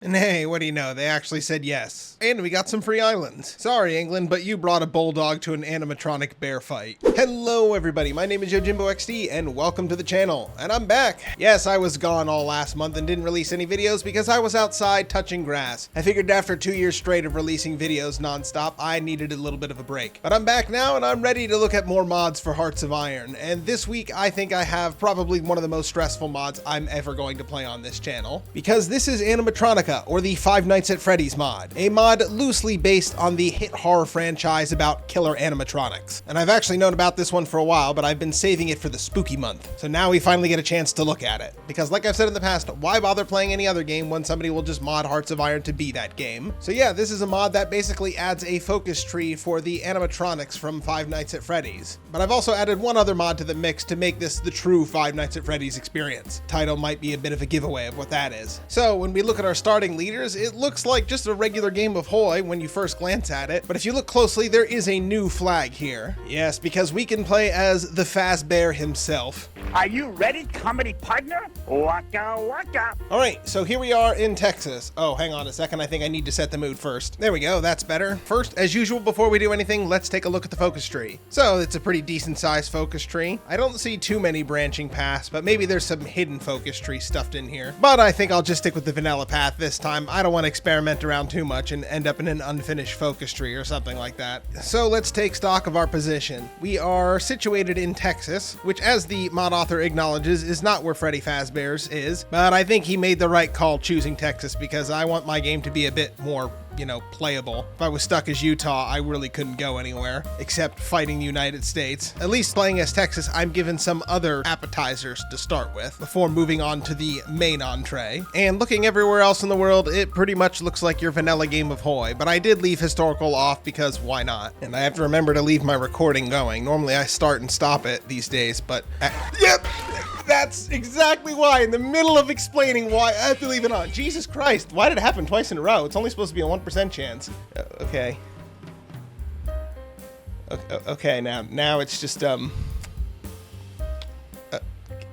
And hey, what do you know, they actually said yes. And we got some free islands. Sorry, England, but you brought a bulldog to an animatronic bear fight. Hello, everybody. My name is YujimboXD, and welcome to the channel. And I'm back. Yes, I was gone all last month and didn't release any videos because I was outside touching grass. I figured after 2 years straight of releasing videos nonstop, I needed a little bit of a break. But I'm back now, and I'm ready to look at more mods for Hearts of Iron. And this week, I think I have probably one of the most stressful mods I'm ever going to play on this channel. Because this is Animatronica, or the Five Nights at Freddy's mod. A mod loosely based on the hit horror franchise about killer animatronics. And I've actually known about this one for a while, but I've been saving it for the spooky month. So now we finally get a chance to look at it. Because like I've said in the past, why bother playing any other game when somebody will just mod Hearts of Iron to be that game? So yeah, this is a mod that basically adds a focus tree for the animatronics from Five Nights at Freddy's. But I've also added one other mod to the mix to make this the true Five Nights at Freddy's experience. Title might be a bit of a giveaway of what that is. So when we look at our starting leaders, it looks like just a regular game of Hoi when you first glance at it, but if you look closely, there is a new flag here. Yes, because we can play as the Fazbear himself. Are you ready, comedy partner? Waka waka. All right, so here we are in Texas. Oh, hang on a second. I think I need to set the mood first. There we go. That's better. First, as usual, before we do anything, let's take a look at the focus tree. So it's a pretty decent sized focus tree. I don't see too many branching paths, but maybe there's some hidden focus tree stuffed in here. But I think I'll just stick with the vanilla path this time. I don't want to experiment around too much and end up in an unfinished focus tree or something like that. So let's take stock of our position. We are situated in Texas, which, as the mod author acknowledges, is not where Freddy Fazbear's is, but I think he made the right call choosing Texas because I want my game to be a bit more, playable. If I was stuck as Utah, I really couldn't go anywhere except fighting the United States. At least playing as Texas, I'm given some other appetizers to start with before moving on to the main entree. And looking everywhere else in the world, it pretty much looks like your vanilla game of Hoi, but I did leave historical off because why not? And I have to remember to leave my recording going. Normally I start and stop it these days, but yep! That's exactly why, in the middle of explaining why I have to leave it on. Jesus Christ, why did it happen twice in a row? It's only supposed to be a 1% chance. Okay. Okay, now it's just,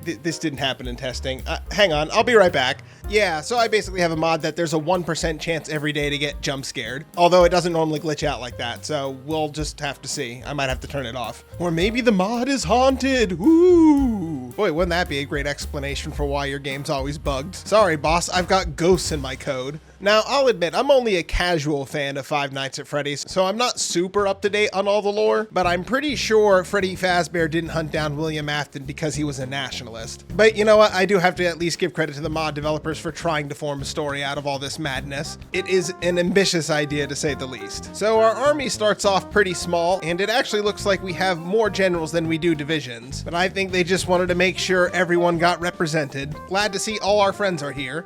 this didn't happen in testing. Hang on, I'll be right back. Yeah, so I basically have a mod that there's a 1% chance every day to get jump scared. Although it doesn't normally glitch out like that, so we'll just have to see. I might have to turn it off. Or maybe the mod is haunted. Ooh. Boy, wouldn't that be a great explanation for why your game's always bugged? Sorry, boss, I've got ghosts in my code. Now, I'll admit, I'm only a casual fan of Five Nights at Freddy's, so I'm not super up to date on all the lore, but I'm pretty sure Freddy Fazbear didn't hunt down William Afton because he was a nationalist. But you know what? I do have to at least give credit to the mod developers for trying to form a story out of all this madness. It is an ambitious idea, to say the least. So our army starts off pretty small, and it actually looks like we have more generals than we do divisions, but I think they just wanted to make sure everyone got represented. Glad to see all our friends are here.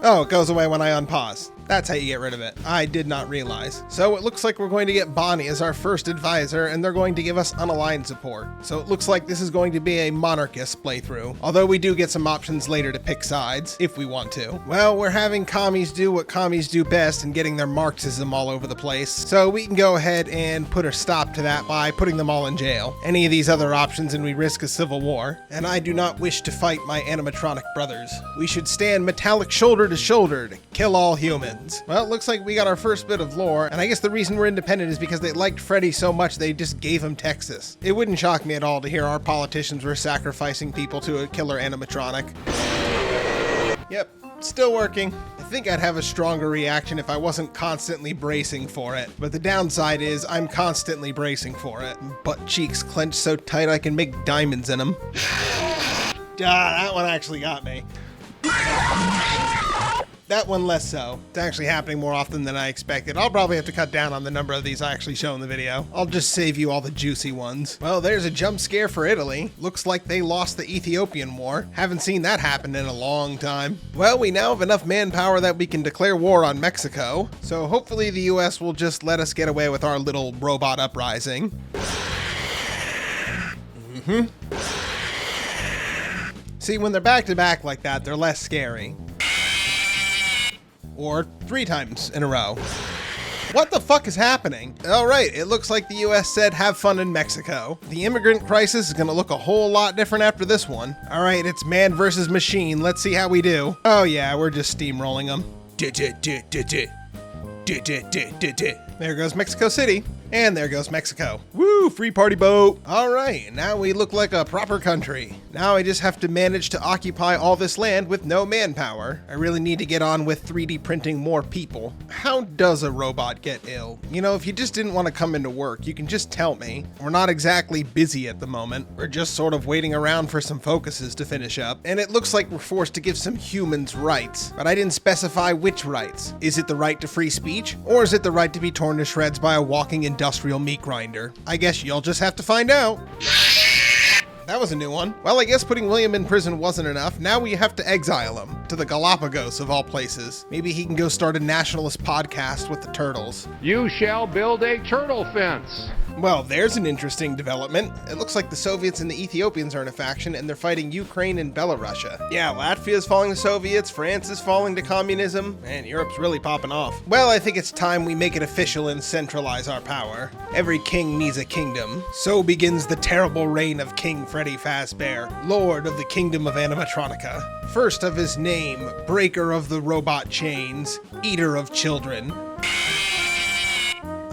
Oh, it goes away when I unpause. That's how you get rid of it. I did not realize. So it looks like we're going to get Bonnie as our first advisor, and they're going to give us unaligned support. So it looks like this is going to be a monarchist playthrough, although we do get some options later to pick sides, if we want to. Well, we're having commies do what commies do best and getting their Marxism all over the place, so we can go ahead and put a stop to that by putting them all in jail. Any of these other options and we risk a civil war. And I do not wish to fight my animatronic brothers. We should stand metallic shoulder to shoulder to kill all humans. Well, it looks like we got our first bit of lore, and I guess the reason we're independent is because they liked Freddy so much they just gave him Texas. It wouldn't shock me at all to hear our politicians were sacrificing people to a killer animatronic. Yep, still working. I think I'd have a stronger reaction if I wasn't constantly bracing for it, but the downside is I'm constantly bracing for it. Butt cheeks clenched so tight I can make diamonds in them. That one actually got me. That one less so. It's actually happening more often than I expected. I'll probably have to cut down on the number of these I actually show in the video. I'll just save you all the juicy ones. Well, there's a jump scare for Italy. Looks like they lost the Ethiopian war. Haven't seen that happen in a long time. Well, we now have enough manpower that we can declare war on Mexico. So hopefully the US will just let us get away with our little robot uprising. See, when they're back to back like that, they're less scary. Or 3 times in a row. What the fuck is happening? All right, it looks like the US said have fun in Mexico. The immigrant crisis is gonna look a whole lot different after this one. All right, it's man versus machine. Let's see how we do. Oh yeah, we're just steamrolling them. There goes Mexico City. And there goes Mexico. Woo, free party boat. All right, now we look like a proper country. Now I just have to manage to occupy all this land with no manpower. I really need to get on with 3D printing more people. How does a robot get ill? You know, if you just didn't want to come into work, you can just tell me. We're not exactly busy at the moment. We're just sort of waiting around for some focuses to finish up. And it looks like we're forced to give some humans rights, but I didn't specify which rights. Is it the right to free speech? Or is it the right to be torn to shreds by a walking industrial meat grinder? I guess you'll just have to find out. That was a new one. Well, I guess putting William in prison wasn't enough. Now we have to exile him to the Galapagos of all places. Maybe he can go start a nationalist podcast with the turtles. You shall build a turtle fence. Well, there's an interesting development. It looks like the Soviets and the Ethiopians are in a faction and they're fighting Ukraine and Belarusia. Yeah, Latvia's falling to Soviets, France is falling to communism, and Europe's really popping off. Well, I think it's time we make it official and centralize our power. Every king needs a kingdom. So begins the terrible reign of King Freddy Fazbear, Lord of the Kingdom of Animatronica. First of his name, breaker of the robot chains, eater of children.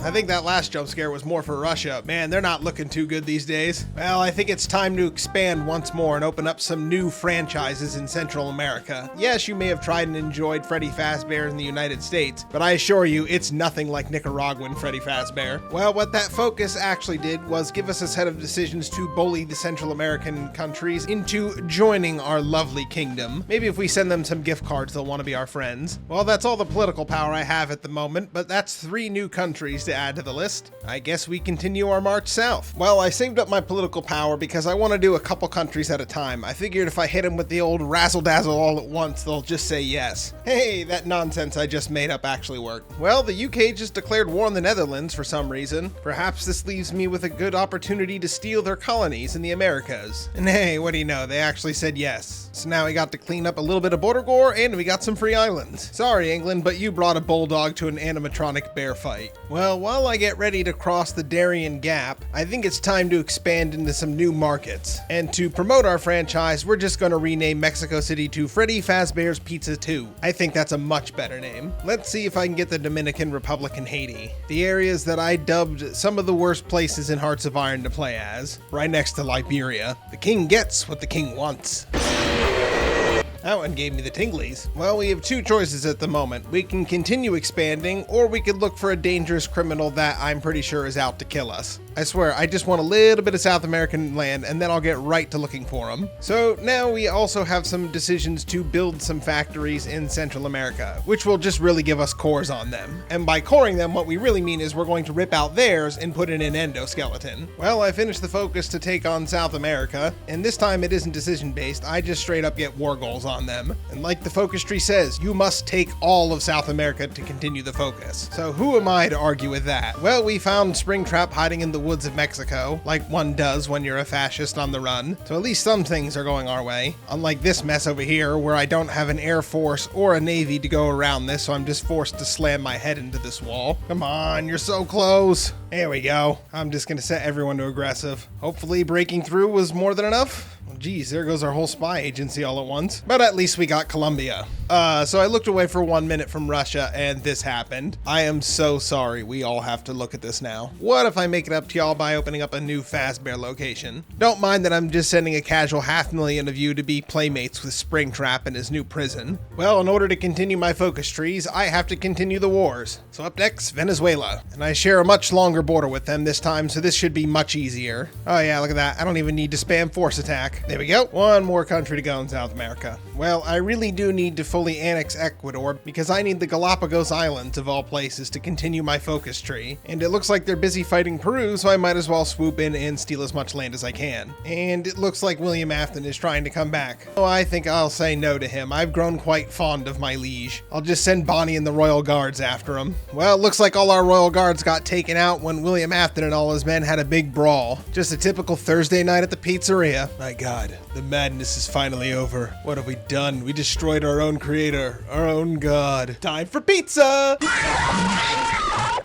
I think that last jump scare was more for Russia. Man, they're not looking too good these days. Well, I think it's time to expand once more and open up some new franchises in Central America. Yes, you may have tried and enjoyed Freddy Fazbear in the United States, but I assure you, it's nothing like Nicaraguan Freddy Fazbear. Well, what that focus actually did was give us a set of decisions to bully the Central American countries into joining our lovely kingdom. Maybe if we send them some gift cards, they'll want to be our friends. Well, that's all the political power I have at the moment, but that's 3 new countries to add to the list. I guess we continue our march south. Well, I saved up my political power because I want to do a couple countries at a time. I figured if I hit them with the old razzle-dazzle all at once, they'll just say yes. Hey, that nonsense I just made up actually worked. Well, the UK just declared war on the Netherlands for some reason. Perhaps this leaves me with a good opportunity to steal their colonies in the Americas. And hey, what do you know, they actually said yes. So now we got to clean up a little bit of border gore and we got some free islands. Sorry, England, but you brought a bulldog to an animatronic bear fight. Well, while I get ready to cross the Darien Gap, I think it's time to expand into some new markets. And to promote our franchise, we're just going to rename Mexico City to Freddy Fazbear's Pizza 2. I think that's a much better name. Let's see if I can get the Dominican Republic and Haiti, the areas that I dubbed some of the worst places in Hearts of Iron to play as, right next to Liberia. The king gets what the king wants. That one gave me the tinglies. Well, we have 2 choices at the moment. We can continue expanding, or we could look for a dangerous criminal that I'm pretty sure is out to kill us. I swear, I just want a little bit of South American land, and then I'll get right to looking for them. So now we also have some decisions to build some factories in Central America, which will just really give us cores on them. And by coring them, what we really mean is we're going to rip out theirs and put in an endoskeleton. Well, I finished the focus to take on South America, and this time it isn't decision-based. I just straight up get war goals on them. And like the focus tree says, you must take all of South America to continue the focus. So who am I to argue with that? Well, we found Springtrap hiding in the woods of Mexico, like one does when you're a fascist on the run. So at least some things are going our way. Unlike this mess over here, where I don't have an air force or a navy to go around this, so I'm just forced to slam my head into this wall. Come on, you're so close. There we go. I'm just gonna set everyone to aggressive. Hopefully breaking through was more than enough. Geez, there goes our whole spy agency all at once. But at least we got Colombia. So I looked away for 1 minute from Russia and this happened. I am so sorry. We all have to look at this now. What if I make it up to y'all by opening up a new Fazbear location? Don't mind that I'm just sending a casual 500,000 of you to be playmates with Springtrap in his new prison. Well, in order to continue my focus trees, I have to continue the wars. So up next, Venezuela. And I share a much longer border with them this time, so this should be much easier. Oh yeah, look at that. I don't even need to spam force attack. There we go. 1 more country to go in South America. Well, I really do need to fully annex Ecuador because I need the Galapagos Islands of all places to continue my focus tree. And it looks like they're busy fighting Peru, so I might as well swoop in and steal as much land as I can. And it looks like William Afton is trying to come back. Oh, I think I'll say no to him. I've grown quite fond of my liege. I'll just send Bonnie and the Royal Guards after him. Well, it looks like all our Royal Guards got taken out when William Afton and all his men had a big brawl. Just a typical Thursday night at the pizzeria. My God, the madness is finally over. What have we done? We destroyed our own creator, our own god. Time for pizza!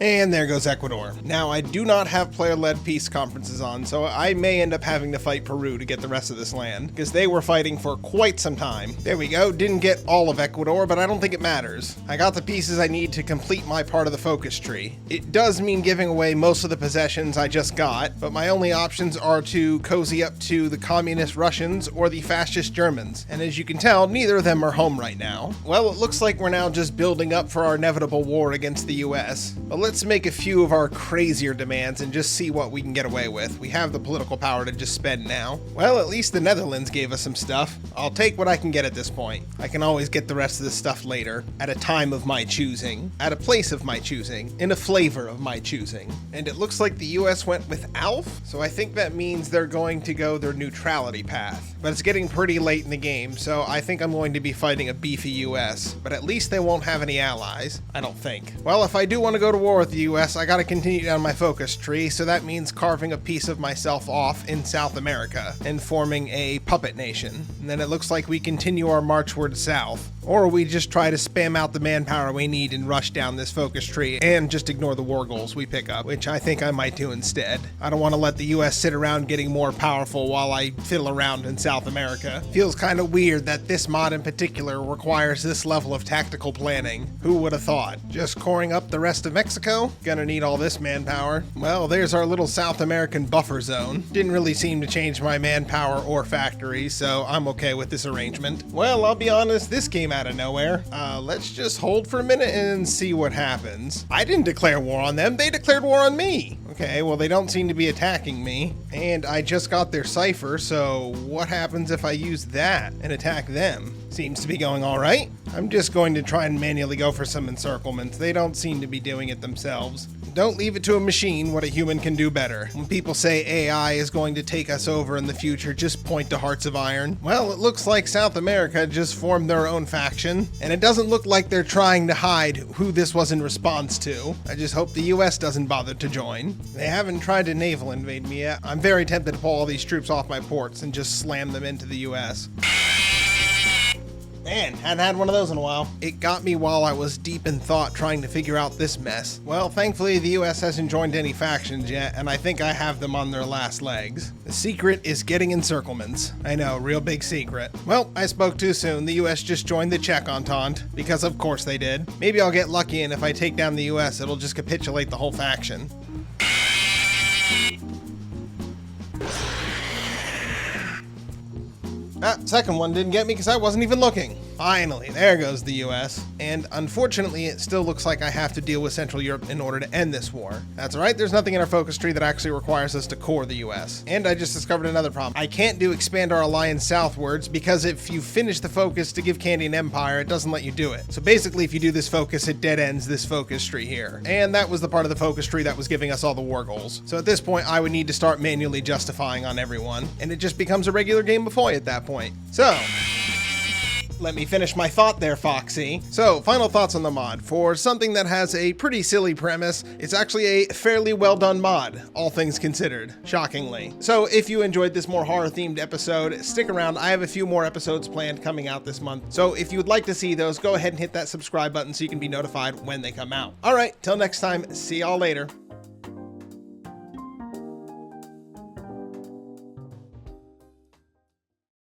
And there goes Ecuador. Now, I do not have player-led peace conferences on, so I may end up having to fight Peru to get the rest of this land, because they were fighting for quite some time. There we go, didn't get all of Ecuador, but I don't think it matters. I got the pieces I need to complete my part of the focus tree. It does mean giving away most of the possessions I just got, but my only options are to cozy up to the communist Russians or the fascist Germans, and as you can tell, neither of them are home right now. Well, it looks like we're now just building up for our inevitable war against the US, but let's make a few of our crazier demands and just see what we can get away with. We have the political power to just spend now. Well, at least the Netherlands gave us some stuff. I'll take what I can get at this point. I can always get the rest of this stuff later, at a time of my choosing, at a place of my choosing, in a flavor of my choosing. And it looks like the US went with ALF, so I think that means they're going to go their neutrality path. But it's getting pretty late in the game, so I think I'm going to be fighting a beefy US, but at least they won't have any allies, I don't think. Well, if I do want to go to war with the US, I gotta continue down my focus tree, so that means carving a piece of myself off in South America and forming a puppet nation. And then it looks like we continue our marchward south, or we just try to spam out the manpower we need and rush down this focus tree and just ignore the war goals we pick up, which I think I might do instead. I don't want to let the US sit around getting more powerful while I fiddle around in South America. Feels kind of weird that this mod in particular requires this level of tactical planning. Who would have thought? Just coring up the rest of Mexico? Gonna need all this manpower. Well, there's our little South American buffer zone. Didn't really seem to change my manpower or factory, so I'm okay with this arrangement. Well, I'll be honest, this came out of nowhere. Let's just hold for a minute and see what happens. I didn't declare war on them, they declared war on me. Okay, well, they don't seem to be attacking me, and I just got their cipher, so what happens if I use that and attack them? Seems to be going all right. I'm just going to try and manually go for some encirclements. They don't seem to be doing it themselves. Don't leave it to a machine what a human can do better. When people say AI is going to take us over in the future, just point to Hearts of Iron. Well, it looks like South America just formed their own faction, and it doesn't look like they're trying to hide who this was in response to. I just hope the US doesn't bother to join. They haven't tried to naval invade me yet. I'm very tempted to pull all these troops off my ports and just slam them into the US. Man, hadn't had one of those in a while. It got me while I was deep in thought trying to figure out this mess. Well, thankfully the US hasn't joined any factions yet, and I think I have them on their last legs. The secret is getting encirclements. I know, real big secret. Well, I spoke too soon. The US just joined the Czech Entente, because of course they did. Maybe I'll get lucky, and if I take down the US, it'll just capitulate the whole faction. Second one didn't get me because I wasn't even looking. Finally, there goes the US. And unfortunately, it still looks like I have to deal with Central Europe in order to end this war. That's alright, there's nothing in our focus tree that actually requires us to core the US. And I just discovered another problem. I can't do expand our alliance southwards because if you finish the focus to give Candy an empire, it doesn't let you do it. So basically, if you do this focus, it dead ends this focus tree here. And that was the part of the focus tree that was giving us all the war goals. So at this point, I would need to start manually justifying on everyone. And it just becomes a regular Game of Boy at that point. So, let me finish my thought there, Foxy. So, final thoughts on the mod. For something that has a pretty silly premise, it's actually a fairly well done mod, all things considered, shockingly. So, if you enjoyed this more horror-themed episode, stick around. I have a few more episodes planned coming out this month. So, if you would like to see those, go ahead and hit that subscribe button so you can be notified when they come out. Alright, till next time, see y'all later.